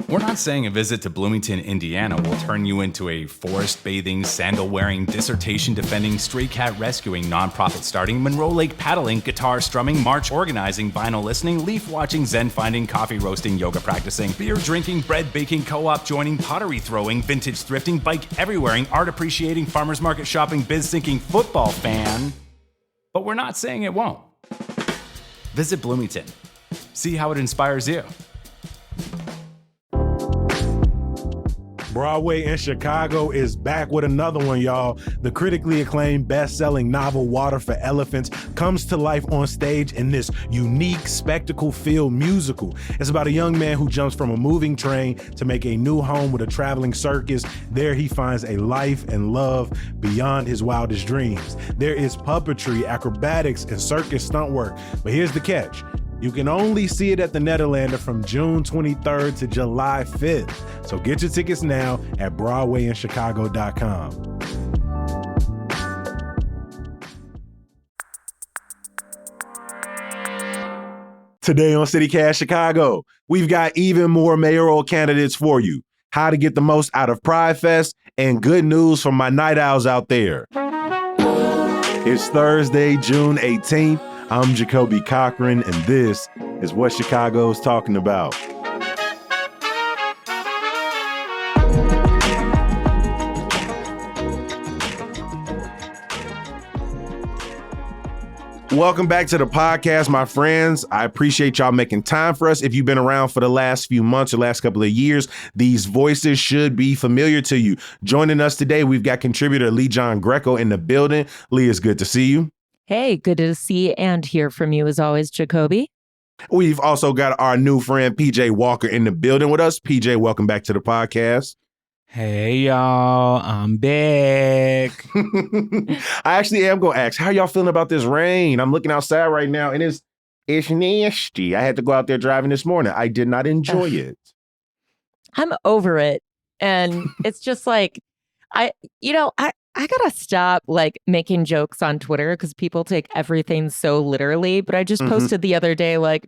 We're not saying a visit to Bloomington, Indiana will turn you into a forest-bathing, sandal-wearing, dissertation-defending, stray cat rescuing, nonprofit starting, Monroe Lake paddling, guitar strumming, march organizing, vinyl listening, leaf watching, zen finding, coffee roasting, yoga practicing, beer drinking, bread baking, co-op joining, pottery throwing, vintage thrifting, bike everywhereing, art appreciating, farmers market shopping, biz thinking, football fan. But we're not saying it won't. Visit Bloomington. See how it inspires you. Broadway in Chicago is back with another one, y'all. The critically acclaimed best-selling novel Water for Elephants comes to life on stage in this unique spectacle-filled musical. It's about a young man who jumps from a moving train to make a new home with a traveling circus. There he finds a life and love beyond his wildest dreams. There is puppetry, acrobatics, and circus stunt work. But here's the catch. You can only see it at the Nederlander from June 23rd to July 5th. So get your tickets now at BroadwayInChicago.com. Today on CityCast Chicago, we've got even more mayoral candidates for you, how to get the most out of Pride Fest, and good news from my night owls out there. It's Thursday, June 18th. I'm Jacoby Cochran, and this is what Chicago's talking about. Welcome back to the podcast, my friends. I appreciate y'all making time for us. If you've been around for the last few months or last couple of years, these voices should be familiar to you. Joining us today, we've got contributor Lee John Greco in the building. Lee, it's good to see you. Hey, good to see and hear from you as always, Jacoby. We've also got our new friend, PJ Walker, in the building with us. PJ, welcome back to the podcast. Hey, y'all, I'm back. I actually am going to ask, how y'all feeling about this rain? I'm looking outside right now, and it's nasty. I had to go out there driving this morning. I did not enjoy it. I'm over it. And it's just like, I gotta stop like making jokes on Twitter because people take everything so literally. But I just posted the other day, like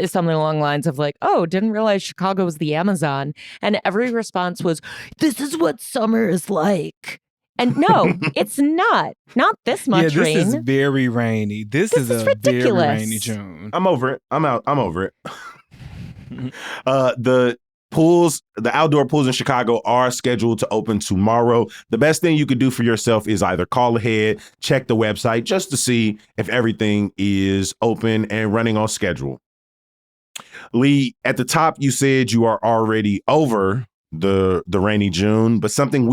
something along the lines of like, oh, didn't realize Chicago was the Amazon. And every response was, this is what summer is like. And no, it's not. Not this much rain. Yeah, this is very rainy. This is a ridiculous. Very rainy June. I'm over it. I'm out. I'm over it. The outdoor pools in Chicago are scheduled to open tomorrow. The best thing you could do for yourself is either call ahead, check the website just to see if everything is open and running on schedule. Lee, at the top, you said you are already over the rainy June, but something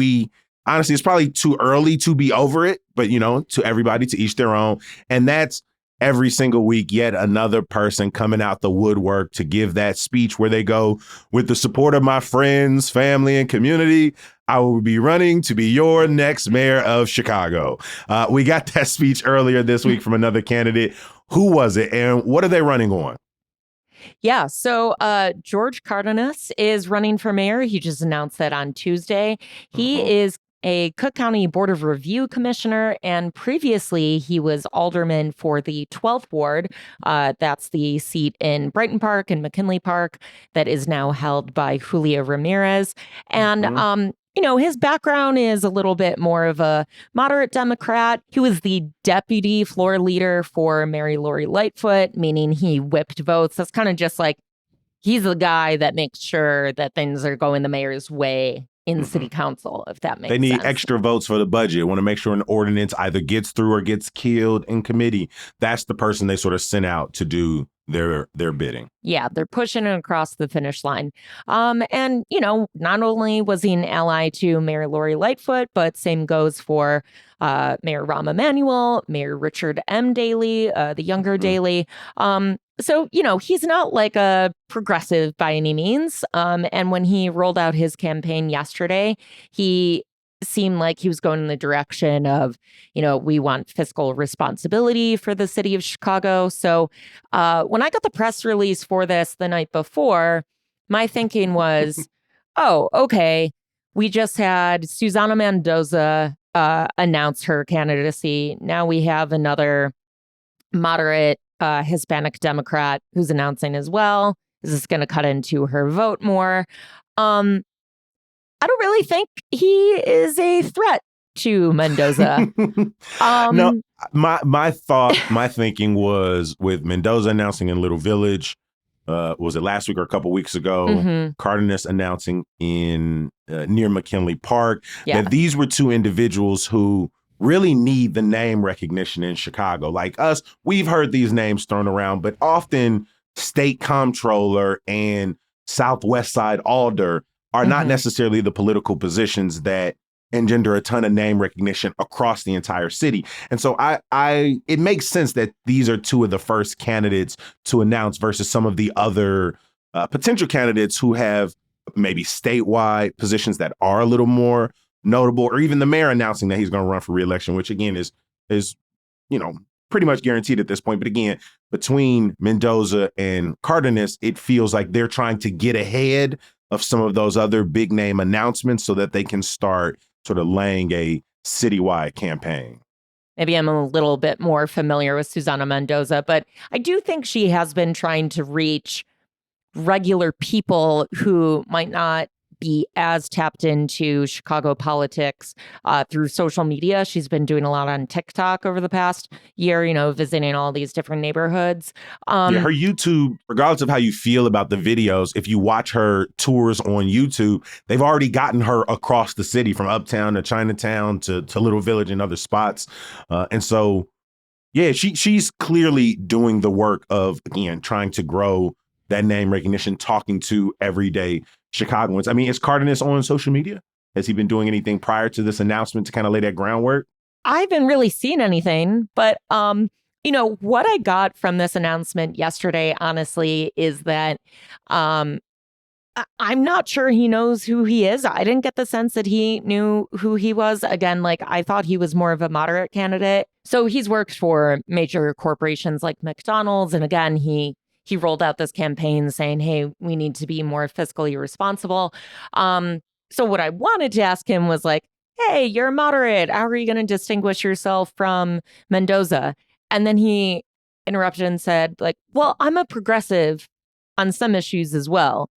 honestly, it's probably too early to be over it, but to everybody, to each their own. And that's every single week, yet another person coming out the woodwork to give that speech where they go, with the support of my friends, family, and community, I will be running to be your next mayor of Chicago. We got that speech earlier this week from another candidate. Who was it, and what are they running on? Yeah, so George Cardenas is running for mayor. He just announced that on Tuesday. He is a Cook County Board of Review commissioner, and previously he was alderman for the 12th Ward. That's the seat in Brighton Park and McKinley Park that is now held by Julia Ramirez. And, his background is a little bit more of a moderate Democrat. He was the deputy floor leader for Mary Lori Lightfoot, meaning he whipped votes. That's kind of just like, he's the guy that makes sure that things are going the mayor's way in city council, if that makes sense. They need extra votes for the budget. Want to make sure an ordinance either gets through or gets killed in committee. That's the person they sort of sent out to do their bidding. Yeah, they're pushing it across the finish line. And, not only was he an ally to Mayor Lori Lightfoot, but same goes for Mayor Rahm Emanuel, Mayor Richard M. Daley, the younger Daley. So, he's not like a progressive by any means. And when he rolled out his campaign yesterday, he seemed like he was going in the direction of, we want fiscal responsibility for the city of Chicago. So when I got the press release for this the night before, my thinking was, oh, okay, we just had Susana Mendoza announce her candidacy. Now we have another moderate Hispanic Democrat who's announcing as well. Is this going to cut into her vote more? I don't really think he is a threat to Mendoza. No, my thinking was with Mendoza announcing in Little Village, was it last week or a couple weeks ago? Mm-hmm. Cardenas announcing in near McKinley Park, Yeah. that these were two individuals who really need the name recognition in Chicago. Like us, we've heard these names thrown around, but often state comptroller and Southwest Side alder are not Mhm. necessarily the political positions that engender a ton of name recognition across the entire city. And so it makes sense that these are two of the first candidates to announce versus some of the other potential candidates who have maybe statewide positions that are a little more notable, or even the mayor announcing that he's going to run for reelection, which again is pretty much guaranteed at this point. But again, between Mendoza and Cardenas, it feels like they're trying to get ahead of some of those other big name announcements so that they can start sort of laying a citywide campaign. Maybe I'm a little bit more familiar with Susana Mendoza, but I do think she has been trying to reach regular people who might not be as tapped into Chicago politics through social media. She's been doing a lot on TikTok over the past year, visiting all these different neighborhoods. Her YouTube, regardless of how you feel about the videos, if you watch her tours on YouTube, they've already gotten her across the city from Uptown to Chinatown to Little Village and other spots. And so, yeah, she's clearly doing the work of, again, trying to grow that name recognition, talking to everyday Chicagoans. I mean, is Cardenas on social media? Has he been doing anything prior to this announcement to kind of lay that groundwork? I haven't really seen anything, but what I got from this announcement yesterday, honestly, is that I'm not sure he knows who he is. I didn't get the sense that he knew who he was. Again, I thought he was more of a moderate candidate. So he's worked for major corporations like McDonald's. And again, he rolled out this campaign saying, hey, we need to be more fiscally responsible. So what I wanted to ask him was hey, you're moderate. How are you going to distinguish yourself from Mendoza? And then he interrupted and said, well, I'm a progressive on some issues as well.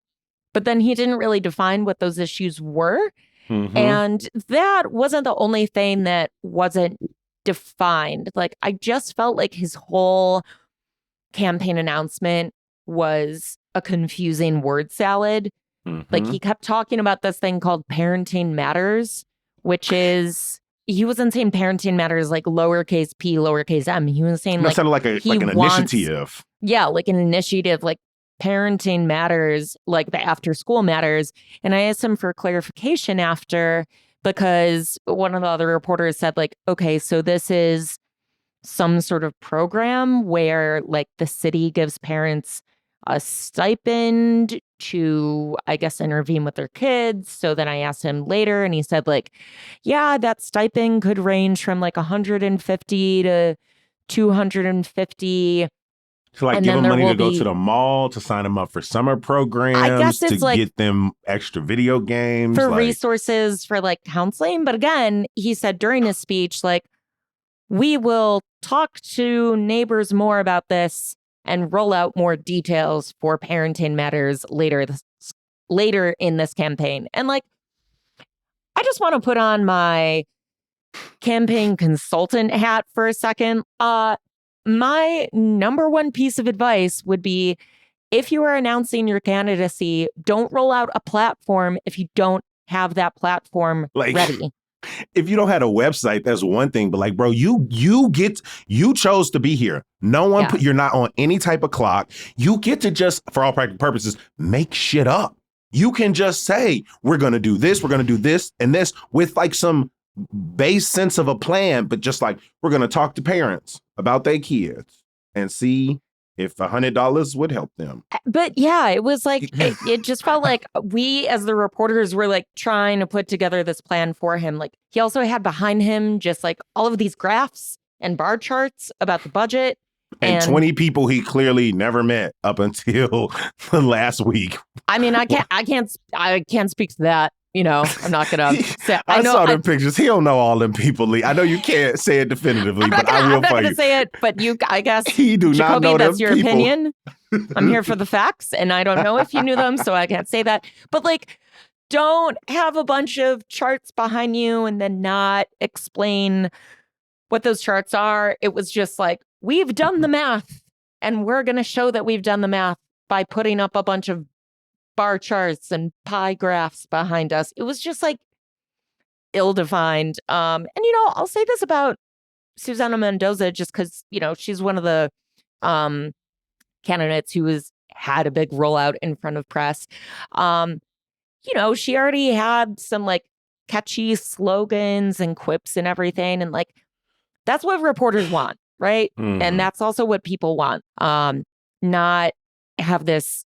But then he didn't really define what those issues were. Mm-hmm. And that wasn't the only thing that wasn't defined. I just felt like his whole campaign announcement was a confusing word salad. Mm-hmm. He kept talking about this thing called Parenting Matters, which is, he wasn't saying Parenting Matters lowercase p, lowercase m. He was saying that sounded like an initiative. Yeah, an initiative, Parenting Matters, the after school matters. And I asked him for clarification after, because one of the other reporters said okay, so this is some sort of program where the city gives parents a stipend to, I guess, intervene with their kids. So then I asked him later and he said yeah, that stipend could range from 150 to 250. To give them money to go to the mall, to sign them up for summer programs, I guess it's to get them extra video games. For resources for counseling. But again, he said during his speech, we will talk to neighbors more about this and roll out more details for Parenting Matters later in this campaign. And I just want to put on my campaign consultant hat for a second. My number one piece of advice would be, if you are announcing your candidacy, don't roll out a platform if you don't have that platform ready. If you don't have a website, that's one thing. But bro, you chose to be here. No one you're not on any type of clock. You get to just, for all practical purposes, make shit up. You can just say, we're going to do this, and this with some base sense of a plan, but just we're going to talk to parents about their kids and see if $100 would help them. But yeah, it was it just felt like we as the reporters were trying to put together this plan for him. He also had behind him just all of these graphs and bar charts about the budget. And 20 people he clearly never met up until last week. I mean, I can't speak to that. I'm not gonna say. I know saw them pictures. He don't know all them people, Lee. I know you can't say it definitively, but I will I'm not for gonna you. say it, but I guess He do not Jacoby, know that's them your people. opinion. I'm here for the facts, and I don't know if you knew them, so I can't say that. But like, don't have a bunch of charts behind you and then not explain what those charts are. It was just like, we've done the math, and we're going to show that we've done the math by putting up a bunch of bar charts and pie graphs behind us. It was just like ill-defined. And I'll say this about Susana Mendoza just because, she's one of the candidates who had a big rollout in front of press. She already had some like catchy slogans and quips and everything. And like, that's what reporters want, right? And that's also what people want. Not have this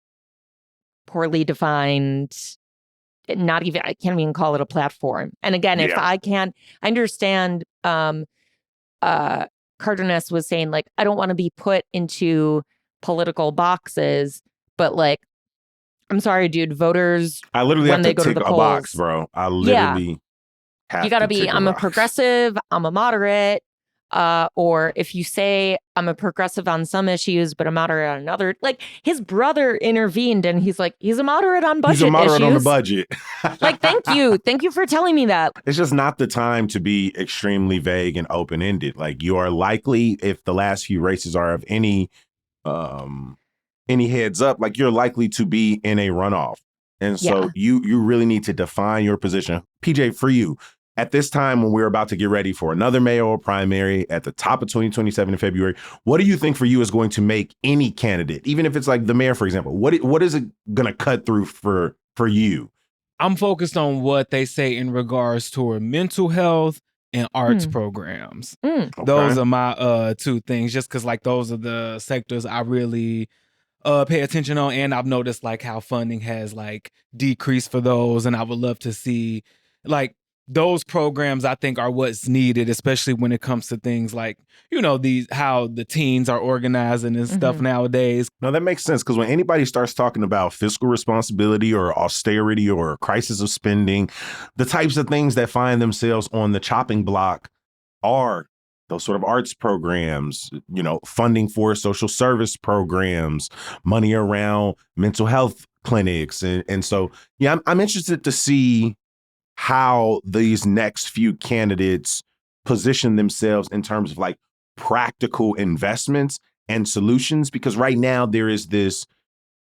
poorly defined, I can't even call it a platform. And again, if I understand Cardenas was saying like, I don't want to be put into political boxes, but like, I'm sorry, dude, voters, I literally when have they to go to tick the a polls, box, bro. I literally have you got to to be, tick I'm a box. progressive, I'm a moderate. Or if you say I'm a progressive on some issues, but a moderate on another, like his brother intervened and he's like, he's a moderate on budget issues. He's a moderate on the budget. Like, thank you for telling me that. It's just not the time to be extremely vague and open-ended. Like, you are likely, if the last few races are of any heads up, like you're likely to be in a runoff. And so you really need to define your position. PJ, for you, at this time when we're about to get ready for another mayoral primary at the top of 2027 in February, what do you think for you is going to make any candidate, even if it's like the mayor, for example, what is it going to cut through for you? I'm focused on what they say in regards toward mental health and arts programs. Okay. Those are my two things, just because like those are the sectors I really pay attention on. And I've noticed like how funding has like decreased for those. And I would love to see like those programs, I think, are what's needed, especially when it comes to things like, how the teens are organizing and stuff nowadays. No, that makes sense, because when anybody starts talking about fiscal responsibility or austerity or crisis of spending, the types of things that find themselves on the chopping block are those sort of arts programs, funding for social service programs, money around mental health clinics. And so, I'm interested to see how these next few candidates position themselves in terms of like practical investments and solutions, because right now there is this,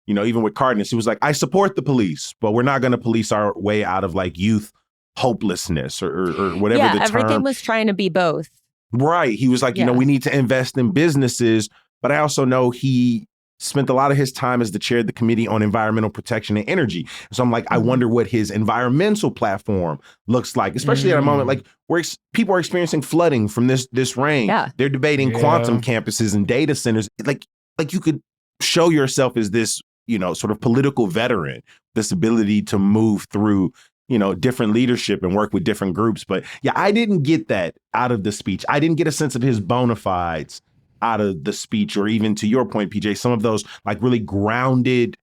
even with Cardenas, he was like, I support the police, but we're not going to police our way out of like youth hopelessness or whatever the term. Yeah, everything was trying to be both. Right. He was like, we need to invest in businesses, but I also know he spent a lot of his time as the chair of the Committee on Environmental Protection and Energy. So I'm like, I wonder what his environmental platform looks like, especially at a moment like where people are experiencing flooding from this rain. Yeah. They're debating quantum campuses and data centers. Like you could show yourself as this, sort of political veteran, this ability to move through, different leadership and work with different groups. But I didn't get that out of the speech. I didn't get a sense of his bona fides out of the speech, or even to your point, PJ, some of those like really grounded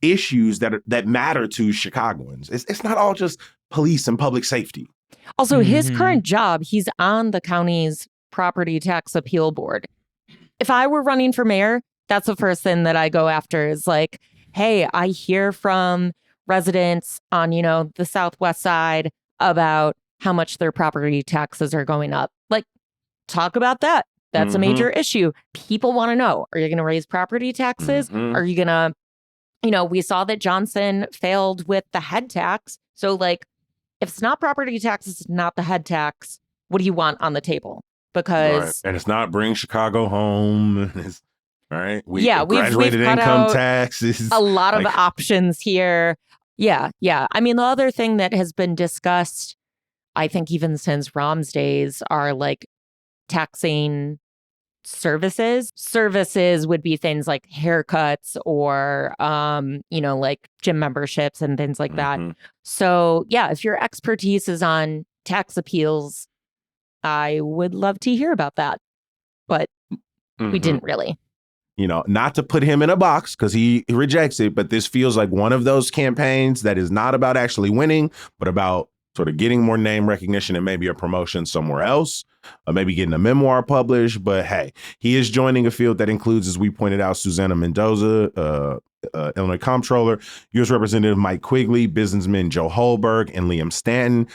issues that matter to Chicagoans. It's not all just police and public safety. Also, his current job, he's on the county's property tax appeal board. If I were running for mayor, that's the first thing that I go after is like, hey, I hear from residents on, the Southwest side about how much their property taxes are going up. Like, talk about that. That's a major issue. People want to know, are you going to raise property taxes? Are you going to, we saw that Johnson failed with the head tax. So like, if it's not property taxes, it's not the head tax, what do you want on the table? Because and it's not bring Chicago home. It's, right. We've graduated cut income out taxes. A lot of options here. Yeah. I mean, the other thing that has been discussed, I think even since Rahm's days, are like taxing services. Services would be things like haircuts or, like gym memberships and things like that. So if your expertise is on tax appeals, I would love to hear about that. But we didn't really. not to put him in a box because he rejects it, but this feels like one of those campaigns that is not about actually winning, but about sort of getting more name recognition and maybe a promotion somewhere else, or maybe getting a memoir published. But hey, he is joining a field that includes, as we pointed out, Susana Mendoza, Illinois Comptroller, U.S. Representative Mike Quigley, businessmen Joe Holberg and Liam Stanton.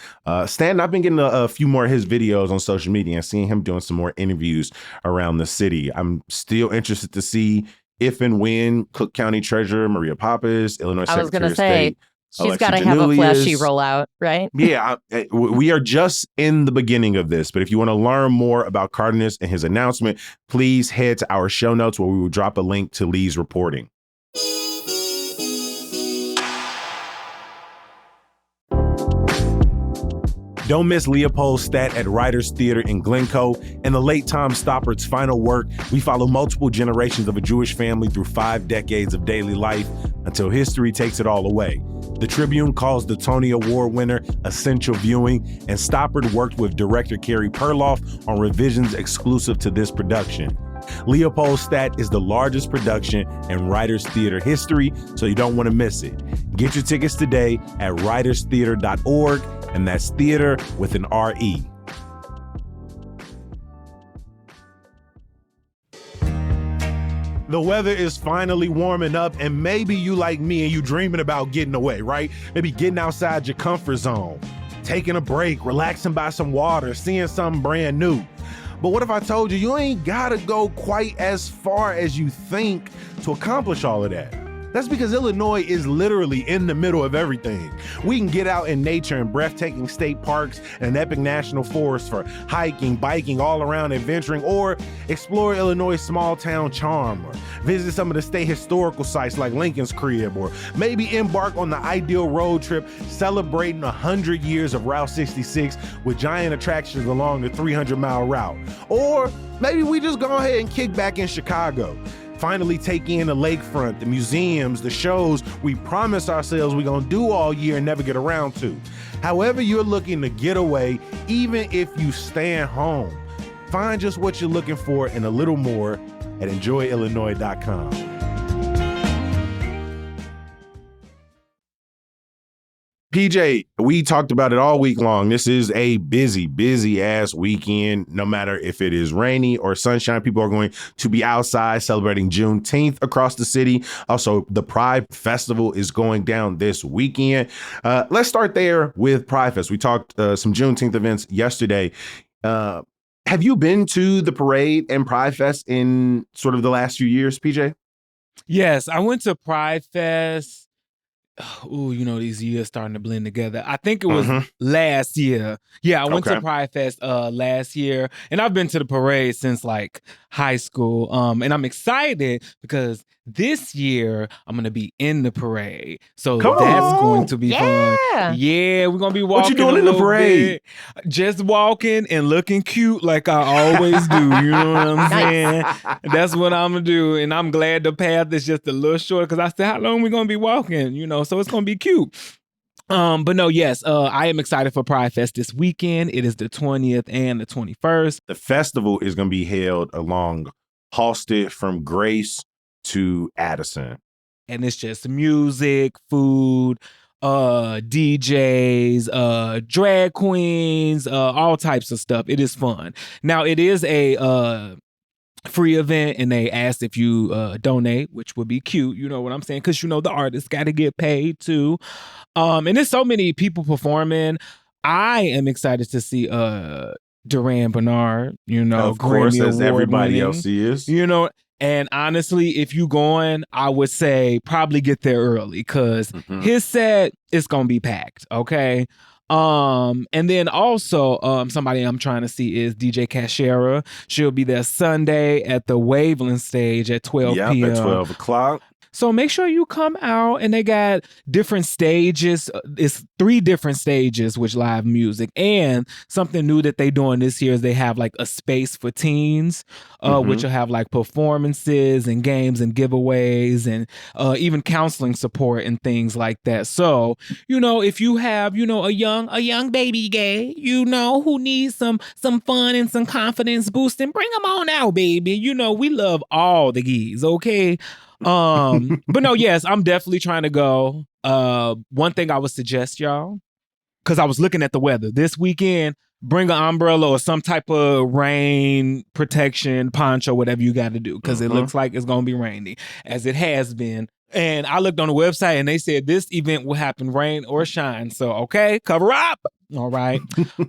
Stanton, I've been getting a few more of his videos on social media and seeing him doing some more interviews around the city. I'm still interested to see if and when Cook County Treasurer Maria Pappas, Illinois Secretary of State, she's got to have a flashy rollout, right? Yeah, we are just in the beginning of this. But if you want to learn more about Cardenas and his announcement, please head to our show notes where we will drop a link to Lee's reporting. Don't miss Leopold Statt at Writers Theater in Glencoe and the late Tom Stoppard's final work. We follow multiple generations of a Jewish family through 5 decades of daily life until history takes it all away. The Tribune calls the Tony Award winner essential viewing, and Stoppard worked with director Carrie Perloff on revisions exclusive to this production. Leopold Statt is the largest production in Writers Theater history, so you don't want to miss it. Get your tickets today at writerstheater.org, and that's theater with an R-E. The weather is finally warming up, and maybe you like me and you dreaming about getting away, right? Maybe getting outside your comfort zone, taking a break, relaxing by some water, seeing something brand new. But what if I told you you ain't gotta go quite as far as you think to accomplish all of that? That's because Illinois is literally in the middle of everything. We can get out in nature in breathtaking state parks and an epic national forest for hiking, biking, all around adventuring, or explore Illinois' small town charm, or visit some of the state historical sites like Lincoln's Crib, or maybe embark on the ideal road trip celebrating 100 years of Route 66 with giant attractions along the 300-mile route. Or maybe we just go ahead and kick back in Chicago. Finally take in the lakefront, the museums, the shows we promised ourselves we're gonna do all year and never get around to. However you're looking to get away, even if you stay at home, find just what you're looking for and a little more at enjoyillinois.com. PJ, we talked about it all week long. This is a busy ass weekend. No matter if it is rainy or sunshine, people are going to be outside celebrating Juneteenth across the city. Also, the Pride Festival is going down this weekend. Let's start there with Pride Fest. We talked some Juneteenth events yesterday. Have you been to the parade and Pride Fest in sort of the last few years, PJ? Yes, I went to Pride Fest. Ooh, these years starting to blend together. I think it was last year. Yeah, I went to Pride Fest last year, and I've been to the parade since like high school. And I'm excited because this year I'm gonna be in the parade, so that's going to be fun. Yeah, we're gonna be walking. What you doing in the parade? Just walking and looking cute like I always do. You know what I'm saying? That's what I'm gonna do, and I'm glad the path is just a little short because I said, how long we gonna be walking? So it's gonna be cute. But no, yes, I am excited for Pride Fest this weekend. It is the 20th and the 21st. The festival is gonna be held along Halsted from Grace to Addison. And it's just music, food, DJs, drag queens, all types of stuff. It is fun. Now, it is a free event, and they asked if you donate, which would be cute. You know what I'm saying? Because, the artists got to get paid too. And there's so many people performing. I am excited to see Duran Bernard, of course, as everybody else is. And honestly, if you going, I would say probably get there early because his set is going to be packed, okay? And then also somebody I'm trying to see is DJ Cashera. She'll be there Sunday at the Waveland stage at 12 p.m. at 12 o'clock. So make sure you come out, and they got different stages. It's 3 different stages with live music, and something new that they doing this year is they have like a space for teens, which will have like performances and games and giveaways and even counseling support and things like that. So, if you have, a young baby gay, who needs some fun and some confidence boosting, bring them on out, baby. We love all the gays, okay? But no, yes, I'm definitely trying to go. One thing I would suggest, y'all, because I was looking at the weather this weekend, bring an umbrella or some type of rain protection, poncho, whatever you got to do, because it looks like it's going to be rainy, as it has been. And I looked on the website and they said this event will happen rain or shine. So, okay, cover up. All right.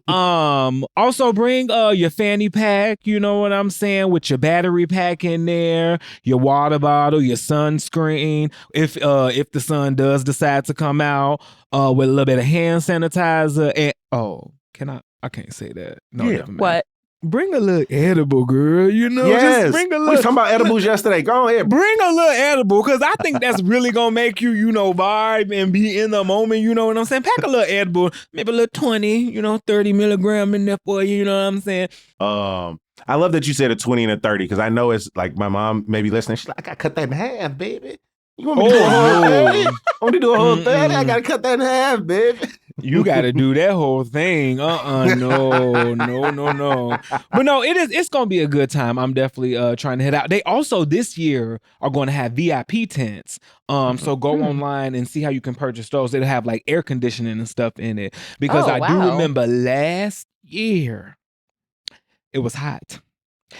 Also bring your fanny pack, you know what I'm saying, with your battery pack in there, your water bottle, your sunscreen. If the sun does decide to come out, with a little bit of hand sanitizer. And I can't say that. No, never mind. What? Bring a little edible, girl. Yes. Just bring a little. We was talking about edibles yesterday. Go ahead. Bring a little edible, because I think that's really gonna make you, vibe and be in the moment. You know what I'm saying? Pack a little edible, maybe a little 20, 30 milligram in there for you. You know what I'm saying? I love that you said a 20 and a 30, because I know it's like my mom may be listening. She's like, I gotta cut that in half, baby. You want me to do a whole 30? I want to do a whole 30. I gotta cut that in half, baby. You got to do that whole thing. No. But no, it's going to be a good time. I'm definitely trying to head out. They also this year are going to have VIP tents. So go online and see how you can purchase those. It'll have like air conditioning and stuff in it. Because I do remember last year, it was hot.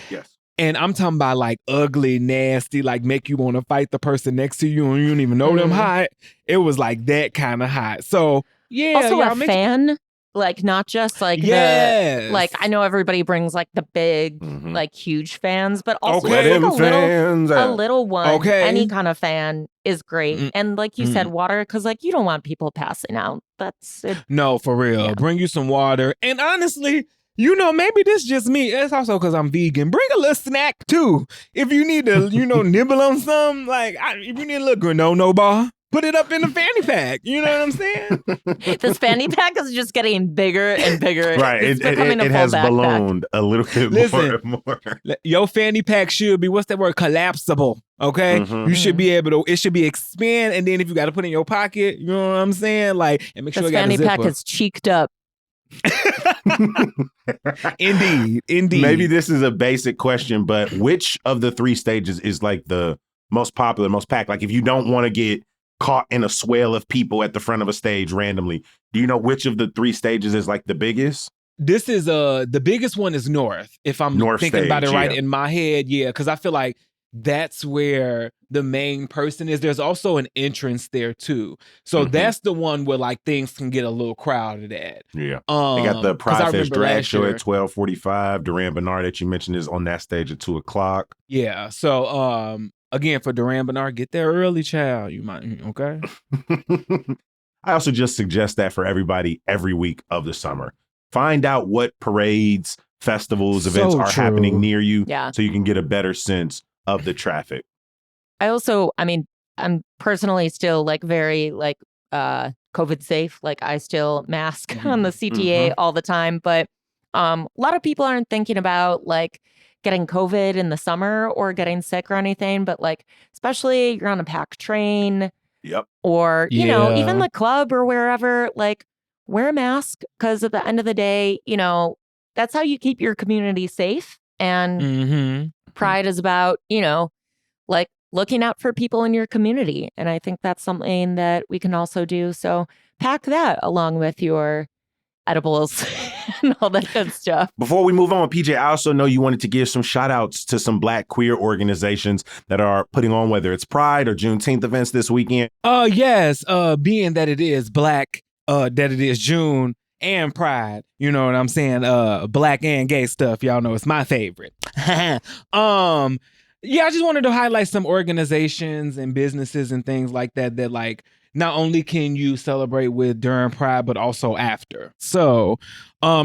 Yes. And I'm talking about like ugly, nasty, like make you want to fight the person next to you and you don't even know them hot. It was like that kind of hot. So yeah. Also a fan, like not just like yes. I know everybody brings like the big, like huge fans, but also Okay. like a little one. Okay. Any kind of fan is great. And like you said, water, because like you don't want people passing out. That's it. No, for real. Yeah. Bring you some water. And honestly, maybe this just me. It's also because I'm vegan. Bring a little snack too. If you need to, nibble on something, like if you need a little granola bar, put it up in the fanny pack. You know what I'm saying? This fanny pack is just getting bigger and bigger. Right. It has ballooned a little bit more and more. Your fanny pack should be, what's that word? Collapsible. Okay? You should be able to, it should be expand. And then if you got to put it in your pocket, you know what I'm saying? Like, and make sure this you got a zipper. fanny pack is cheeked up. Indeed. Maybe this is a basic question, but which of the 3 stages is like the most popular, most packed? Like if you don't want to get caught in a swell of people at the front of a stage randomly, do you know which of the 3 stages is like the biggest? This is the biggest one is North. If I'm thinking stage, about it right in my head, yeah, because I feel like that's where the main person is. There's also an entrance there too. So that's the one where like things can get a little crowded at. Yeah. They got the Pride Fest drag show at 12:45. Duran Bernard that you mentioned is on that stage at 2:00. Yeah. So again, for Duran Bernard, get there early, child. You might, okay? I also just suggest that for everybody every week of the summer. Find out what parades, festivals, events are happening near you so you can get a better sense of the traffic. I'm personally still like very like COVID safe. Like I still mask on the CTA all the time, but a lot of people aren't thinking about like getting COVID in the summer or getting sick or anything, but like especially you're on a packed train or you know, even the club or wherever, like wear a mask, because at the end of the day, that's how you keep your community safe. And Pride is about, like looking out for people in your community. And I think that's something that we can also do. So pack that along with your edibles and all that good stuff. Before we move on, PJ, I also know you wanted to give some shout outs to some Black queer organizations that are putting on, whether it's Pride or Juneteenth events this weekend. Yes. Being that it is Black, that it is June and Pride, you know what I'm saying? Black and gay stuff, y'all know it's my favorite. Yeah, I just wanted to highlight some organizations and businesses and things like that like not only can you celebrate with during Pride, but also after. So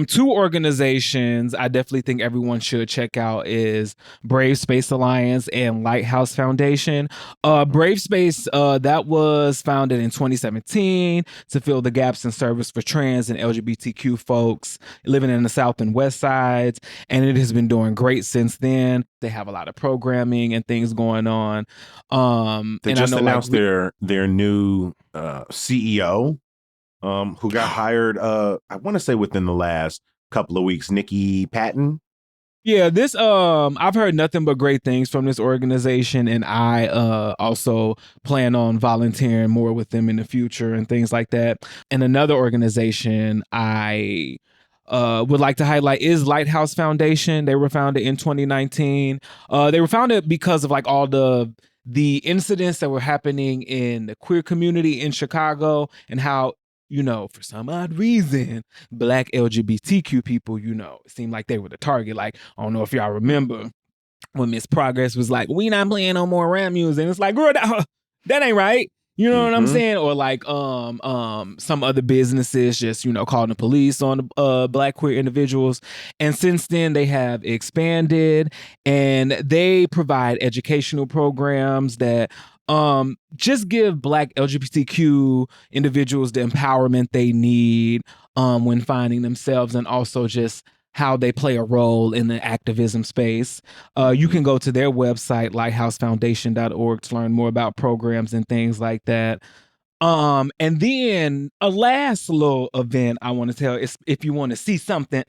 Two organizations I definitely think everyone should check out is Brave Space Alliance and Lighthouse Foundation. Brave Space, that was founded in 2017 to fill the gaps in service for trans and LGBTQ folks living in the South and West Sides, and it has been doing great since then. They have a lot of programming and things going on. They just announced their new CEO. Who got hired, I want to say within the last couple of weeks, Nikki Patton. Yeah, this I've heard nothing but great things from this organization, and I also plan on volunteering more with them in the future and things like that. And another organization I would like to highlight is Lighthouse Foundation. They were founded in 2019. They were founded because of like all the incidents that were happening in the queer community in Chicago, and how, you know, for some odd reason, Black LGBTQ people, you know, it seemed like they were the target. Like, I don't know if y'all remember when Miss Progress was like, "We not playing no more rap music." And it's like, girl, that ain't right. You know what I'm saying? Or like some other businesses just, you know, calling the police on Black queer individuals. And since then, they have expanded, and they provide educational programs that just give Black LGBTQ individuals the empowerment they need when finding themselves, and also just how they play a role in the activism space. You can go to their website, lighthousefoundation.org, to learn more about programs and things like that. And then a last little event I want to tell is, if you want to see something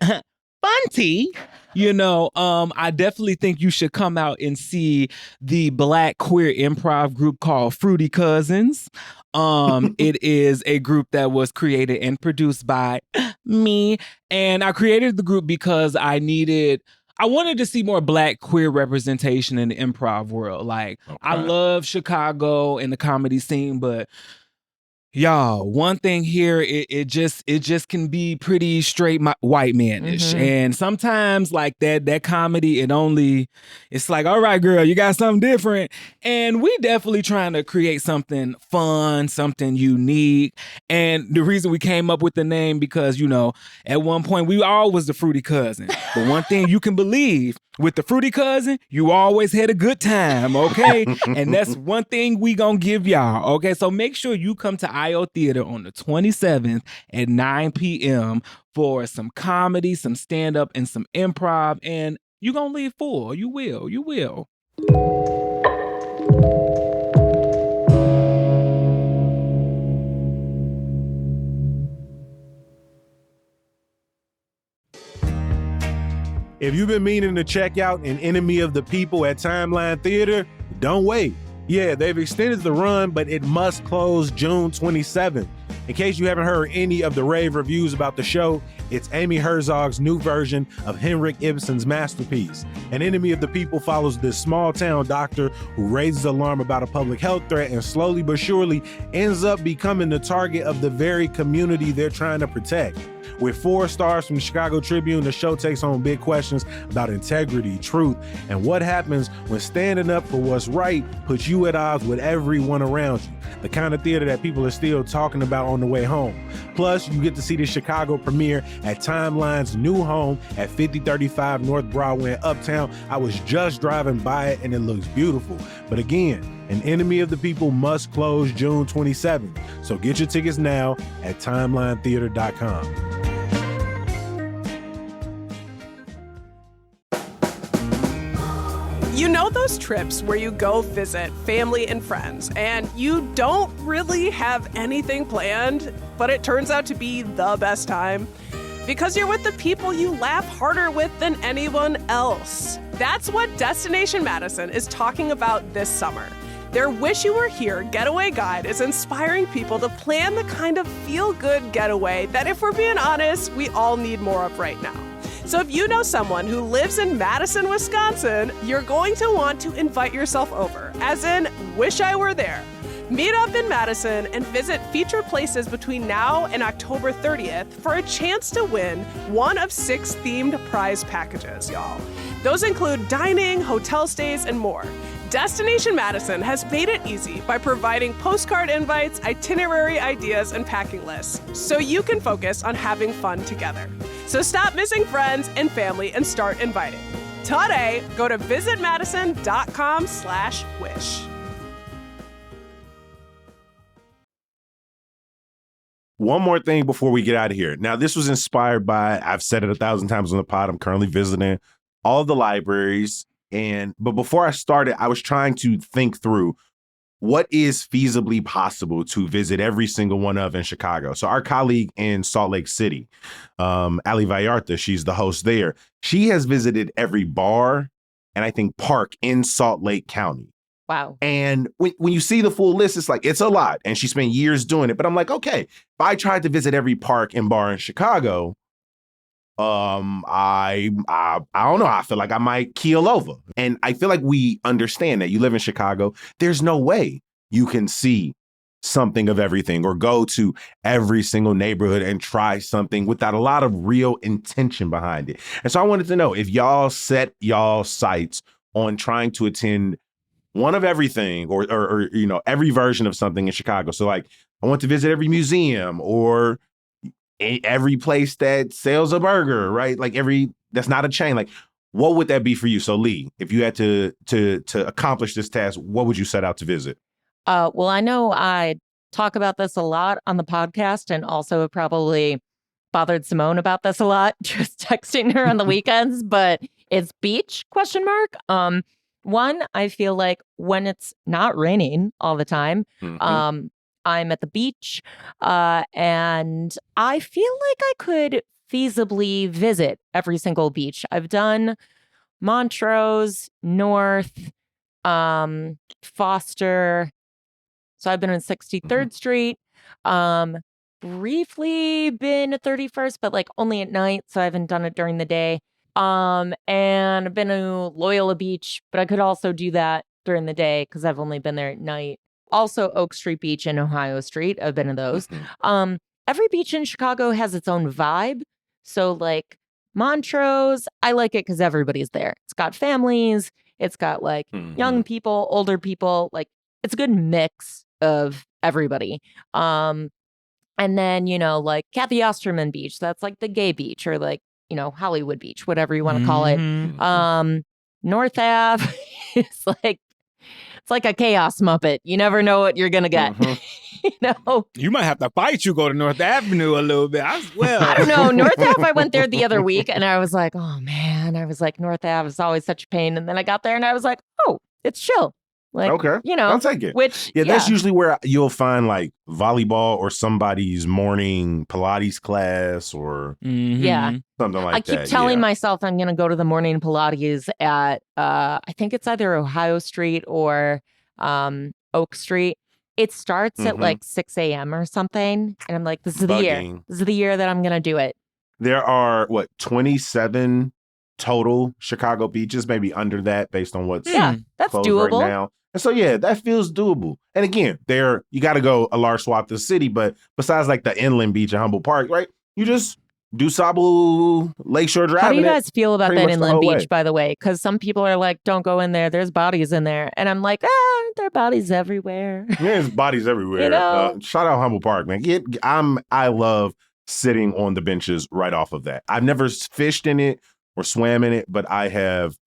funty, you know, I definitely think you should come out and see the Black queer improv group called Fruity Cousins. It is a group that was created and produced by me, and I created the group because I wanted to see more Black queer representation in the improv world. Like, okay. I love Chicago and the comedy scene, but y'all, one thing here, it just can be pretty straight white man-ish. And sometimes like that comedy, it's like, all right, girl, you got something different. And we definitely trying to create something fun, something unique. And the reason we came up with the name, because, you know, at one point we all was the Fruity Cousin. But one thing you can believe, with the Fruity Cousin, you always had a good time, okay? And that's one thing we gonna give y'all, okay? So make sure you come to IO Theater on the 27th at 9 p.m. for some comedy, some stand-up, and some improv, and you gonna leave full. You will. If you've been meaning to check out An Enemy of the People at Timeline Theater, don't wait. Yeah, they've extended the run, but it must close June 27th. In case you haven't heard any of the rave reviews about the show, it's Amy Herzog's new version of Henrik Ibsen's masterpiece. An Enemy of the People follows this small-town doctor who raises alarm about a public health threat and slowly but surely ends up becoming the target of the very community they're trying to protect. With 4 stars from the Chicago Tribune, the show takes on big questions about integrity, truth, and what happens when standing up for what's right puts you at odds with everyone around you. The kind of theater that people are still talking about on the way home. Plus, you get to see the Chicago premiere at Timeline's new home at 5035 North Broadway in Uptown. I was just driving by it and it looks beautiful. But again, An Enemy of the People must close June 27th. So get your tickets now at timelinetheater.com. You know those trips where you go visit family and friends and you don't really have anything planned, but it turns out to be the best time? Because you're with the people you laugh harder with than anyone else. That's what Destination Madison is talking about this summer. Their Wish You Were Here getaway guide is inspiring people to plan the kind of feel-good getaway that, if we're being honest, we all need more of right now. So if you know someone who lives in Madison, Wisconsin, you're going to want to invite yourself over, as in, wish I were there. Meet up in Madison and visit featured places between now and October 30th for a chance to win one of 6 themed prize packages, y'all. Those include dining, hotel stays, and more. Destination Madison has made it easy by providing postcard invites, itinerary ideas, and packing lists, so you can focus on having fun together. So stop missing friends and family and start inviting. Today, go to visitmadison.com/wish. One more thing before we get out of here. Now, this was inspired by, I've said it 1,000 times on the pod, I'm currently visiting all the libraries. But before I started, I was trying to think through what is feasibly possible to visit every single one of in Chicago. So our colleague in Salt Lake City, Ali Vallarta, she's the host there. She has visited every bar and I think park in Salt Lake County. Wow. And when you see the full list, it's like, it's a lot. And she spent years doing it. But I'm like, okay, if I tried to visit every park and bar in Chicago, I don't know. I feel like I might keel over. And I feel like we understand that you live in Chicago. There's no way you can see something of everything or go to every single neighborhood and try something without a lot of real intention behind it. And so I wanted to know if y'all set y'all sights on trying to attend one of everything or you know, every version of something in Chicago. So like, I want to visit every museum or every place that sells a burger, right? Like that's not a chain. Like, what would that be for you? So Lee, if you had to accomplish this task, what would you set out to visit? Well, I know I talk about this a lot on the podcast and also have probably bothered Simone about this a lot, just texting her on the weekends, but it's beach ? One, I feel like when it's not raining all the time, I'm at the beach, and I feel like I could feasibly visit every single beach. I've done Montrose, North, Foster. So I've been on 63rd Street. Briefly been at 31st, but like only at night, so I haven't done it during the day. And I've been to Loyola Beach, but I could also do that during the day because I've only been there at night. Also, Oak Street Beach and Ohio Street. I've been to those. Every beach in Chicago has its own vibe. So like Montrose, I like it because everybody's there. It's got families. It's got like young people, older people. Like it's a good mix of everybody. And then, you know, like Kathy Osterman Beach. That's like the gay beach or like, you know, Hollywood Beach, whatever you want to call it. North Ave is like, it's like a chaos Muppet. You never know what you're going to get. You know? You might have to fight you go to North Avenue a little bit. I don't know. North Ave, I went there the other week and I was like, oh man, I was like, North Ave is always such a pain. And then I got there and I was like, oh, it's chill. Like, okay, you know, I'll take it. Which, that's usually where you'll find like volleyball or somebody's morning Pilates class or something like that. I keep telling myself I'm going to go to the morning Pilates at, I think it's either Ohio Street or Oak Street. It starts at like 6 a.m. or something. And I'm like, this is the year. This is the year that I'm going to do it. There are, 27 total Chicago beaches, maybe under that based on what's that's doable right now. And so, that feels doable. And again, you got to go a large swath of the city. But besides like the inland beach in Humboldt Park, right? You just do Sabu Lakeshore Drive. How do you guys feel about that inland beach, by the way? Because some people are like, don't go in there. There's bodies in there. And I'm like, there are bodies everywhere. There's bodies everywhere. You know? Shout out Humboldt Park, man. I love sitting on the benches right off of that. I've never fished in it or swam in it, but I have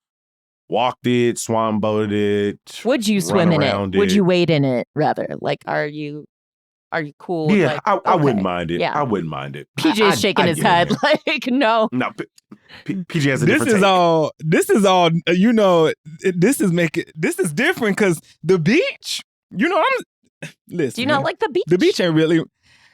walked it, swan boated it. Would you swim in it? Would you wade in it, rather? Like, are you cool? Yeah, like, I wouldn't mind it. Yeah. I wouldn't mind it. PJ's shaking his head like, no. No, PJ has a different take. This is all, you know, this is different because the beach, you know, listen. Do you not like the beach? The beach ain't really,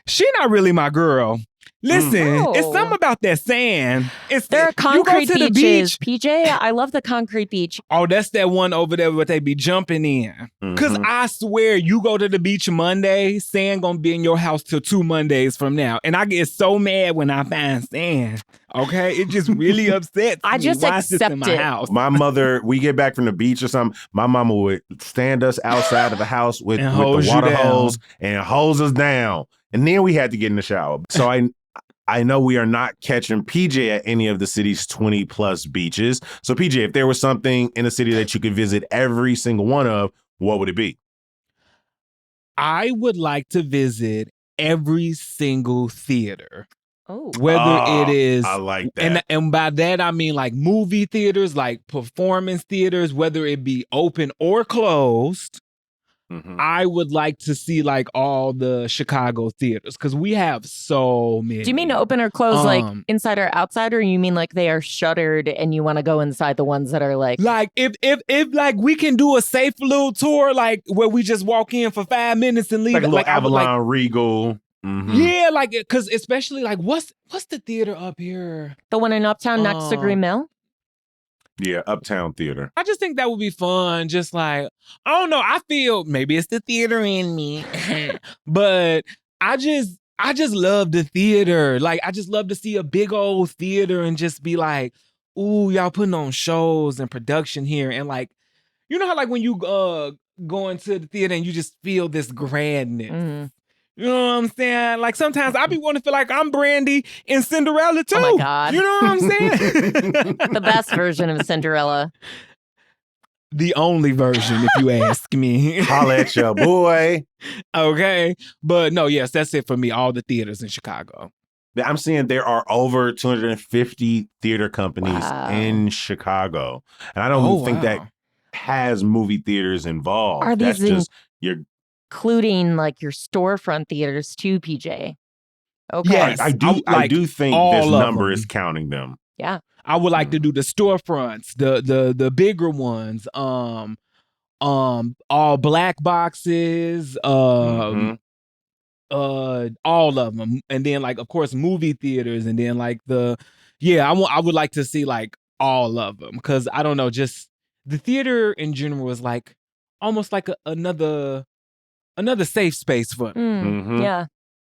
she not really my girl. Listen, it's something about that sand. There are concrete beaches. PJ, I love the concrete beach. Oh, that's that one over there where they be jumping in. Because I swear, you go to the beach Monday, sand gonna be in your house till 2 Mondays from now. And I get so mad when I find sand. Okay? It just really upsets me. I just Why is this in my house? My mother, we get back from the beach or something, my mama would stand us outside of the house with the water hose and hose us down. And then we had to get in the shower. So I know we are not catching PJ at any of the city's 20 plus beaches. So PJ, if there was something in a city that you could visit every single one of, what would it be? I would like to visit every single theater. Oh, Whether it is, I like that. and by that I mean like movie theaters, like performance theaters, whether it be open or closed. Mhm. I would like to see like all the Chicago theaters because we have so many. do you mean open or close, like Um, inside or outside, or you mean like they are shuttered and you want to go inside the ones that are like? Like if like we can do a safe little tour, like where we just walk in for 5 minutes and leave. Like a little I would Avalon Regal. Mhm. yeah, like because especially like what's the theater up here? The one in Uptown next to Green Mill? Yeah, Uptown Theater. I just think that would be fun. Just like, I don't know. I feel maybe it's the theater in me, but I just love the theater. Like, I just love to see a big old theater and just be like, ooh, y'all putting on shows and production here. And like, you know how like when you go into the theater and you just feel this grandness. Mhm. You know what I'm saying? Like sometimes I be wanting to feel like I'm Brandy in Cinderella too. Oh my God. You know what I'm saying? The best version of Cinderella. The only version, if you ask me. Holla at your boy. Okay. But no, yes, that's it for me. All the theaters in Chicago. I'm seeing there are over 250 theater companies Wow. in Chicago. And I don't think that has movie theaters involved. Are these That's just your including like your storefront theaters too, PJ? Okay. Yes. I like, do think all this of number them. is counting them. Yeah. I would like to do the storefronts, the bigger ones, all black boxes, Mhm. all of them, and then like of course movie theaters, and then like I would like to see like all of them because I don't know, just the theater in general is like almost like another safe space for me. Mhm. Yeah.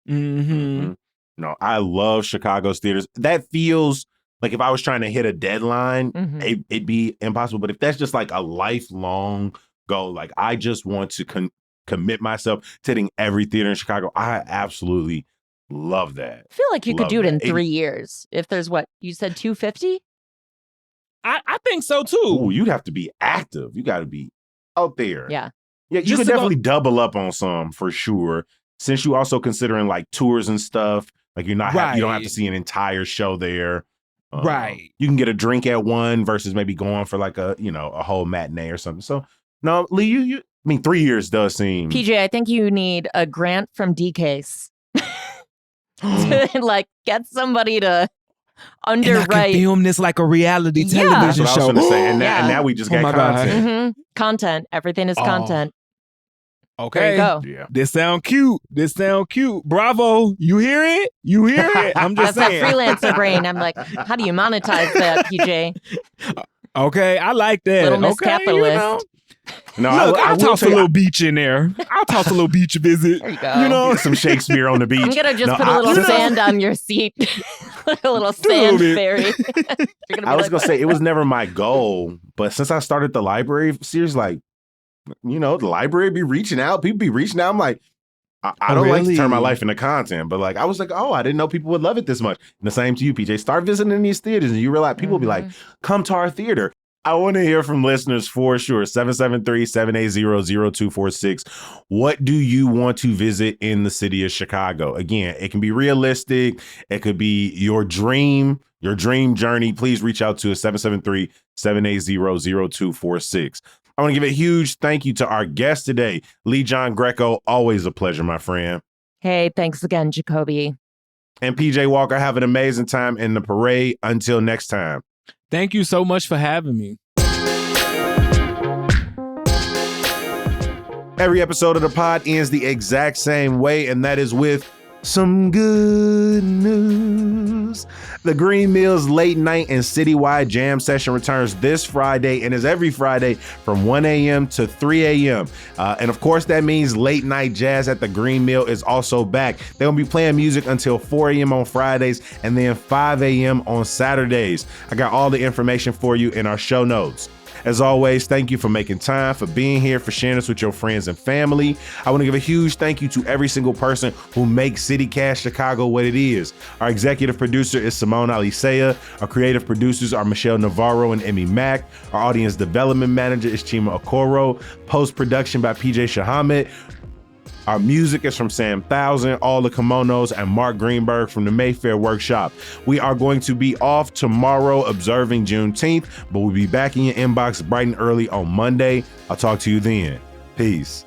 Mm-hmm. Mhm. No, I love Chicago's theaters. That feels like if I was trying to hit a deadline, Mhm. it'd be impossible. But if that's just like a lifelong goal, like I just want to commit myself to hitting every theater in Chicago, I absolutely love that. I feel like you could Love do it in that. 3 years. If there's what you said, 250? I think so too. Ooh, you'd have to be active. You got to be out there. Yeah. Yeah, you Just could to go- definitely double up on some for sure. Since you also considering like tours and stuff, like you're not you don't have to Right. see an entire show there. Right. You can get a drink at one versus maybe going for like a whole matinee or something. So no, Lee, you I mean 3 years does seem PJ, I think you need a grant from DCase to like get somebody to And I can underwrite film this like a reality Yeah. That's television what I was show. gonna say. And Yeah. now we just Oh got my God. content. content. Everything is Oh. content. There Okay. you go. Yeah. This sound cute. Bravo. You hear it? You hear it? I'm just That's saying. that freelancer brain. I'm like, how do you monetize that, PJ? Okay, I like that. Little Miss okay, Capitalist. No, Look, I I'll will toss a say little beach in there. I'll toss a little beach visit. There you go. You know, some Shakespeare on the beach. I'm gonna just No, put a I- little you know- sand on your seat, like a little a sand little bit. fairy. You're gonna be I was like, gonna say it was never my goal, but since I started the library series, like, the library be reaching out, people be reaching out. I'm like, I Oh, don't like to turn my really? life into content, but like, I was like, oh, I didn't know people would love it this much. And the same to you, PJ. Start visiting these theaters, and you realize people will be like, come to our theater. I want to hear from listeners for sure. 773-780-0246. What do you want to visit in the city of Chicago? Again, it can be realistic. It could be your dream journey. Please reach out to us, 773-780-0246. I want to give a huge thank you to our guest today, Lee John Greco. Always a pleasure, my friend. hey, thanks again, Jacoby. And PJ Walker, have an amazing time in the parade. Until next time. thank you so much for having me. Every episode of the pod ends the exact same way, and that is with some good news. The Green Mills Late Night and Citywide Jam Session returns this Friday and is every Friday from 1 a.m. to 3 a.m. And of course, that means late night jazz at the Green Mill is also back. They're going to be playing music until 4 a.m. on Fridays and then 5 a.m. on Saturdays. I got all the information for you in our show notes. As always, thank you for making time, for being here, for sharing this with your friends and family. I want to give a huge thank you to every single person who makes CityCast Chicago what it is. Our executive producer is Simone Alicea. Our creative producers are Michelle Navarro and Emmy Mack. Our audience development manager is Chima Okoro. Post-production by PJ Shahamed. Our music is from Sam Thousand, All the Kimonos, and Mark Greenberg from the Mayfair Workshop. We are going to be off tomorrow observing Juneteenth, but we'll be back in your inbox bright and early on Monday. I'll talk to you then. Peace.